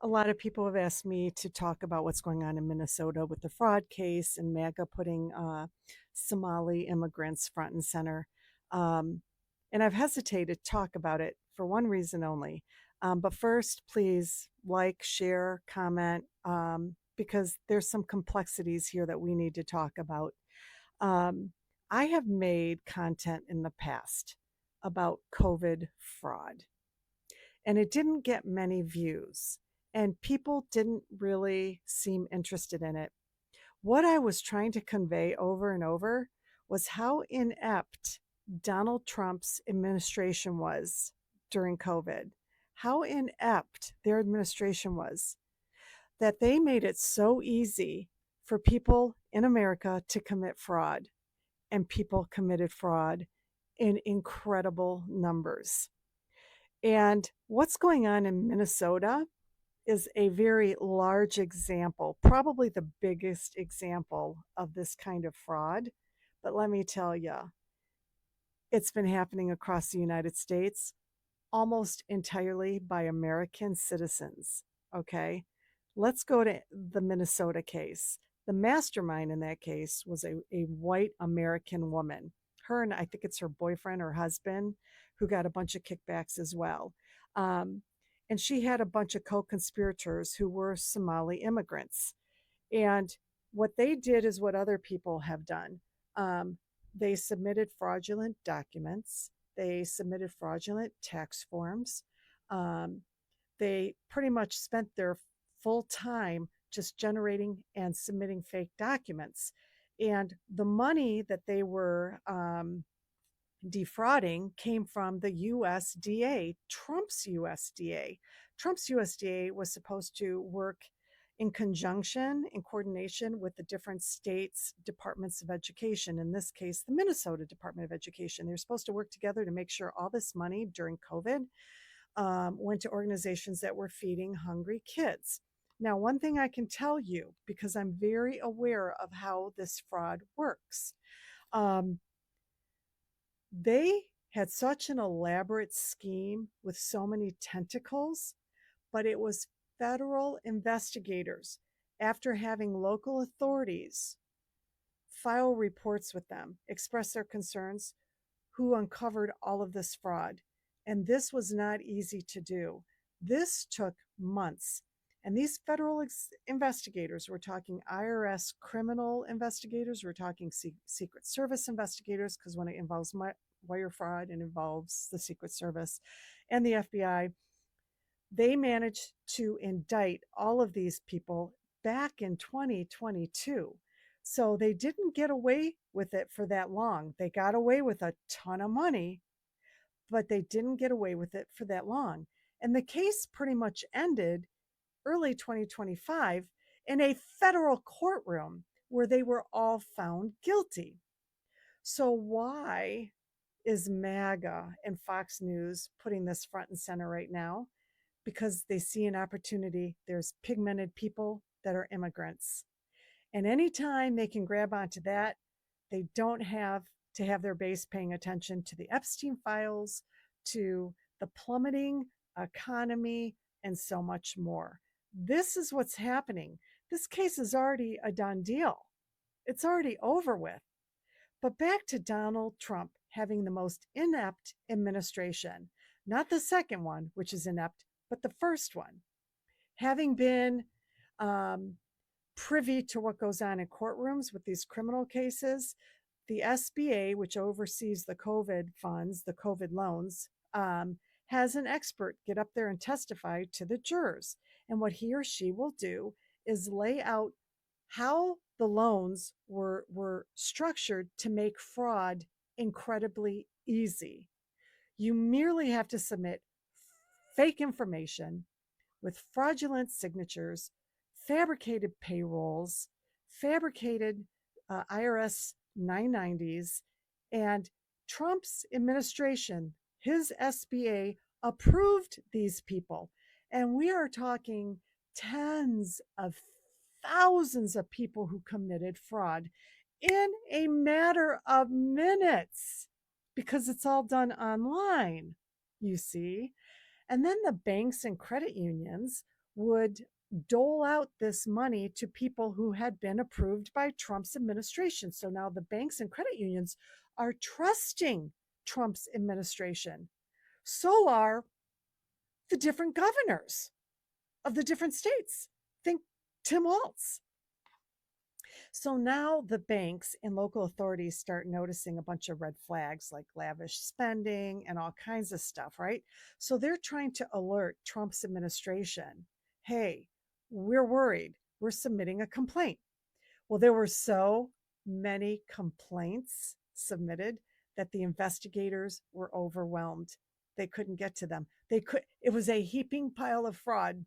A lot of people have asked me to talk about what's going on in Minnesota with the fraud case and MAGA putting Somali immigrants front and center. Um, and I've hesitated to talk about it for one reason only. But first, please like, share, comment, because there's some complexities here that we need to talk about. Um, I have made content in the past about COVID fraud and it didn't get many views and people didn't really seem interested in it. What I was trying to convey over and over was how inept Donald Trump's administration was during COVID, how inept their administration was, that they made it so easy for people in America to commit fraud, and people committed fraud in incredible numbers. And what's going on in Minnesota is a very large example, probably the biggest example of this kind of fraud. But let me tell you, it's been happening across the United States almost entirely by American citizens. Okay. Let's go to the Minnesota case. The mastermind in that case was a white American woman. Her and I think it's her boyfriend or husband who got a bunch of kickbacks as well. Um, and she had a bunch of co conspirators who were Somali immigrants. And what they did is what other people have done. They submitted fraudulent documents, they submitted fraudulent tax forms. Um, they pretty much spent their full time just generating and submitting fake documents. And the money that they were defrauding came from the USDA, Trump's USDA. Trump's USDA was supposed to work in conjunction, in coordination with the different states' departments of education. In this case, the Minnesota Department of Education. They're supposed to work together to make sure all this money during COVID went to organizations that were feeding hungry kids. Now, one thing I can tell you, because I'm very aware of how this fraud works, um, they had such an elaborate scheme with so many tentacles, but it was federal investigators, after having local authorities file reports with them, express their concerns, who uncovered all of this fraud. And this was not easy to do. This took months. And these federal investigators, we're talking IRS criminal investigators, we're talking Secret Service investigators, because when it involves wire fraud, it involves the Secret Service and the FBI. They managed to indict all of these people back in 2022. So they didn't get away with it for that long. They got away with a ton of money, but they didn't get away with it for that long. And the case pretty much ended early 2025 in a federal courtroom where they were all found guilty. So why is MAGA and Fox News putting this front and center right now? Because they see an opportunity. There's pigmented people that are immigrants. And anytime they can grab onto that, they don't have to have their base paying attention to the Epstein files, to the plummeting economy, and so much more. This is what's happening. This case is already a done deal. It's already over with. But back to Donald Trump having the most inept administration, not the second one, which is inept, but the first one. Having been privy to what goes on in courtrooms with these criminal cases, the SBA, which oversees the COVID funds, the COVID loans, has an expert get up there and testify to the jurors. And what he or she will do is lay out how the loans were structured to make fraud incredibly easy. You merely have to submit fake information with fraudulent signatures, fabricated payrolls, fabricated IRS 990s, and Trump's administration, his SBA, approved these people. And we are talking tens of thousands of people who committed fraud in a matter of minutes because it's all done online, you see. And then the banks and credit unions would dole out this money to people who had been approved by Trump's administration. So now the banks and credit unions are trusting Trump's administration. So are the different governors of the different states. Think Tim Walz. So now the banks and local authorities start noticing a bunch of red flags like lavish spending and all kinds of stuff, right? So they're trying to alert Trump's administration, hey, we're worried. We're submitting a complaint. Well, there were so many complaints submitted that the investigators were overwhelmed. They couldn't get to them. It was a heaping pile of fraud.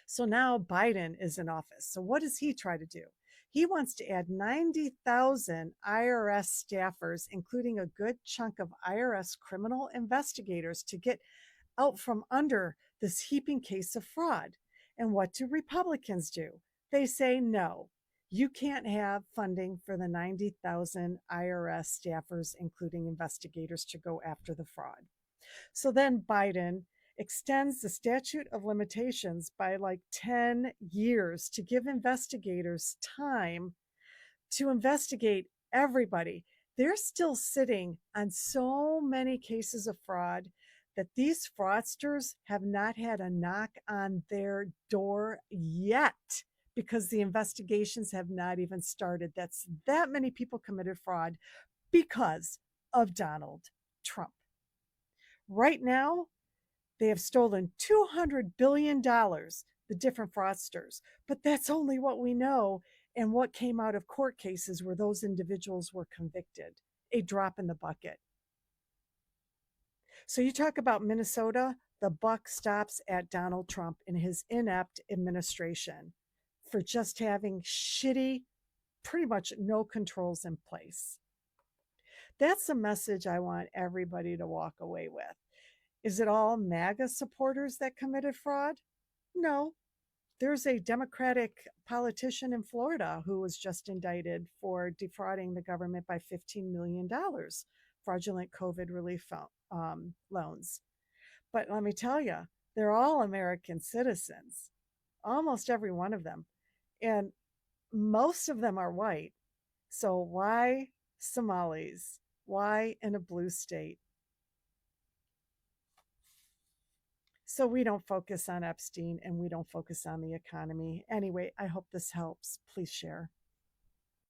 So now Biden is in office. So what does he try to do? He wants to add 90,000 IRS staffers, including a good chunk of IRS criminal investigators, to get out from under this heaping case of fraud. And what do Republicans do? They say no. You can't have funding for the 90,000 IRS staffers, including investigators, to go after the fraud. So then Biden extends the statute of limitations by like 10 years to give investigators time to investigate everybody. They're still sitting on so many cases of fraud that these fraudsters have not had a knock on their door yet because the investigations have not even started. That's that many people committed fraud because of Donald Trump. Right now, they have stolen $200 billion, the different fraudsters. But that's only what we know and what came out of court cases where those individuals were convicted. A drop in the bucket. So you talk about Minnesota, the buck stops at Donald Trump and his inept administration for just having shitty, pretty much no controls in place. That's a message I want everybody to walk away with. Is it all MAGA supporters that committed fraud? No. There's a Democratic politician in Florida who was just indicted for defrauding the government by $15 million, fraudulent COVID relief loans. But let me tell you, they're all American citizens, almost every one of them. And most of them are white. So why Somalis? Why in a blue state? So we don't focus on Epstein and we don't focus on the economy. Anyway, I hope this helps. Please share.